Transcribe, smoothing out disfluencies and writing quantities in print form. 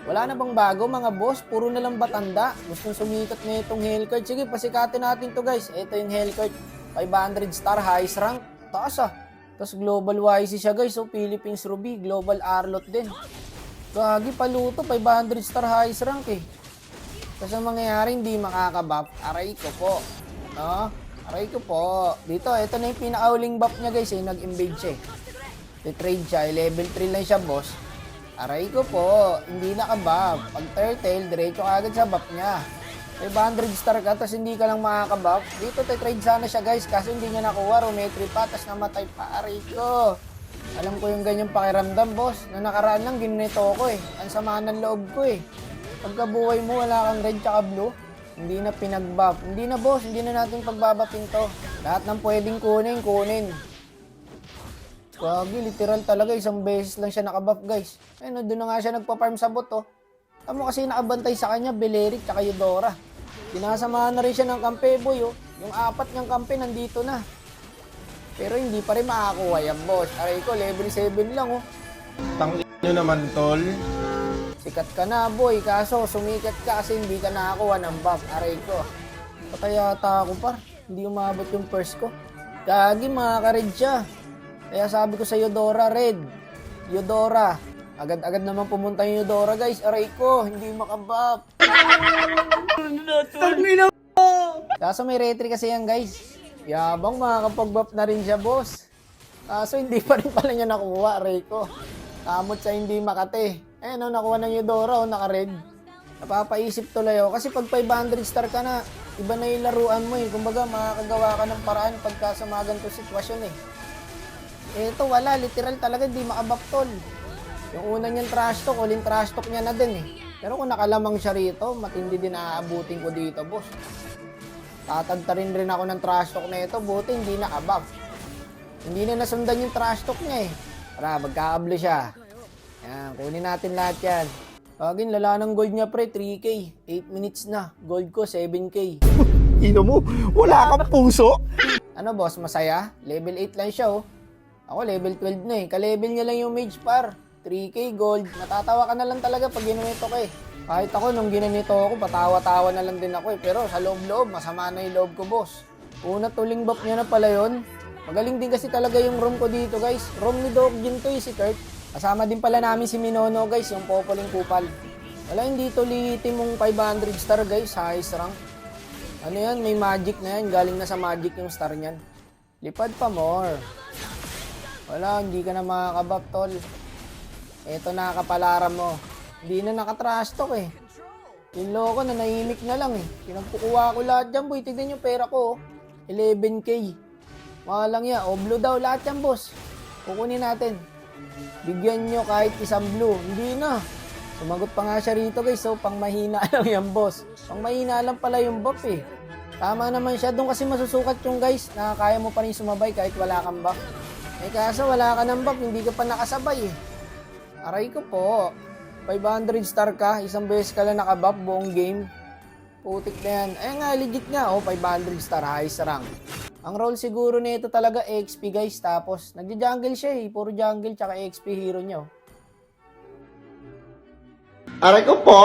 Wala na bang bago mga boss? Puro na lang batanda. Gustong sumikat na itong Hellcurt. Sige, pasikatin natin to guys. Ito yung Hellcurt. 500 star, highest rank. Taas ah. Tapos global YC siya guys. So Philippines Ruby, global Arlot din. Gagi paluto, 500 star highest rank eh. Tapos ang mangyayari, hindi makakabuff. Aray ko po. No? Aray ko po. Dito, ito na yung pinakauling buff niya guys eh. Nag-invade siya eh. I-trade siya. Level 3 lang siya boss. Aray ko po. Hindi nakabuff. Pag turtle, diretso ka agad sa buff niya. 500 star ka, tapos hindi ka lang makakabuff. Dito, trade sana siya guys. Kasi hindi niya nakuha. Rumetri pa, tapos namatay pa. Aray ko. Alam ko yung ganyang pakiramdam boss. Na nakaraan lang, ginito ko eh. Ang sama ng loob ko eh. Pagkabuhay mo, wala kang red tsaka blue. Hindi na pinag-buff. Hindi na boss, hindi na natin pagbabapin to. Lahat ng pwedeng kunin, kunin. Gagi, literal talaga, isang beses lang siya nakabuff guys. Ayun, doon na nga siya nagpa-farm sa bot oh. Tamo kasi nakabantay sa kanya, Belerik tsaka Eudora. Sinasamahan na rin siya ng kampe boy oh. Yung apat niyang kampe nandito na. Pero hindi pa rin makakuha yan boss. Aray ko, level 7 lang oh. Tangin nyo naman, tol. Sikat ka na boy, kaso sumikat ka kasi hindi ka nakakuha ng buff. Aray ko. Patay yata ako par. Hindi umabot yung first ko. Gagi, makaka-red siya. Kaya sabi ko sa Eudora, red. Eudora. Agad-agad naman pumunta yung Eudora guys. Aray ko, hindi makabuff. Kaso may retry kasi yan guys. Yabang makakapag-buff na rin siya boss. Kaso hindi pa rin pala niya nakuha. Aray ko. Kamot sa hindi makate. Ayun, nakuha ng Eudora, naka-red. Napapaisip tuloy ako. Kasi pag 500 star ka na, iba na yung laruan mo eh. Kumbaga, makakagawa ka ng paraan pagka sa mga ganito sitwasyon eh. Ito, wala. Literal talaga, di makabuff tol. Yung una niyang trash talk, uling trash talk niya na din eh. Pero kung nakalamang siya rito, matindi din aabutin ko dito, boss. Tatagtarin rin ako ng trash talk na ito, buti hindi nakabuff. Hindi na nasundan yung trash talk niya eh. Tara, magkakablo siya. Yan, kunin natin lahat yan. Kagin, lala ng gold niya pre, 3K. 8 minutes na. Gold ko, 7K. Ino mo, wala kang puso. Ano boss, masaya? Level 8 lang siya oh. Ako level 12 na eh. Ka-level niya lang yung mage par. 3K gold. Natatawa ka na lang talaga pag ginanito ka eh. Kahit ako, nung ginanito ako, patawa-tawa na lang din ako eh. Pero sa loob-loob, masama na yung loob ko boss. Una tuling buff niya na pala yun. Magaling din kasi talaga yung room ko dito guys. Room ni Doc Jin to eh, si Kurt. Kasama din pala namin si Minono guys, yung popoling kupal. Wala, hindi to liitin mong 500 star guys, highest rank. Ano yan, may magic na yan, galing na sa magic yung star niyan. Lipad pa more. Wala, hindi ka na makakabuff tol. Eto nakakapalaran mo. Hindi na nakatrash talk eh. Yung loko na nahimik na lang eh. Pinagkukuha ko lahat dyan boy, tignan yung pera ko oh. 11K. Malang yan, blue daw lahat yan boss. Kukunin natin. Bigyan nyo kahit isang blue. Hindi na. Sumagot pa nga siya rito guys. So pang mahina lang yan boss. Pang mahina lang pala yung buff eh. Tama naman siya. Doon kasi masusukat yung guys. Nakakaya mo pa rin sumabay kahit wala kang buff. Eh kaso wala ka ng buff. Hindi ka pa nakasabay eh. Aray ko po. 500 star ka. Isang beses ka lang nakabuff buong game. Putik na yan. Eh nga legit nga oh. 500 star highest rank. Ang role siguro nito talaga XP guys, tapos nagja-jungle siya eh, puro jungle tsaka XP hero niya oh. Aray ko po.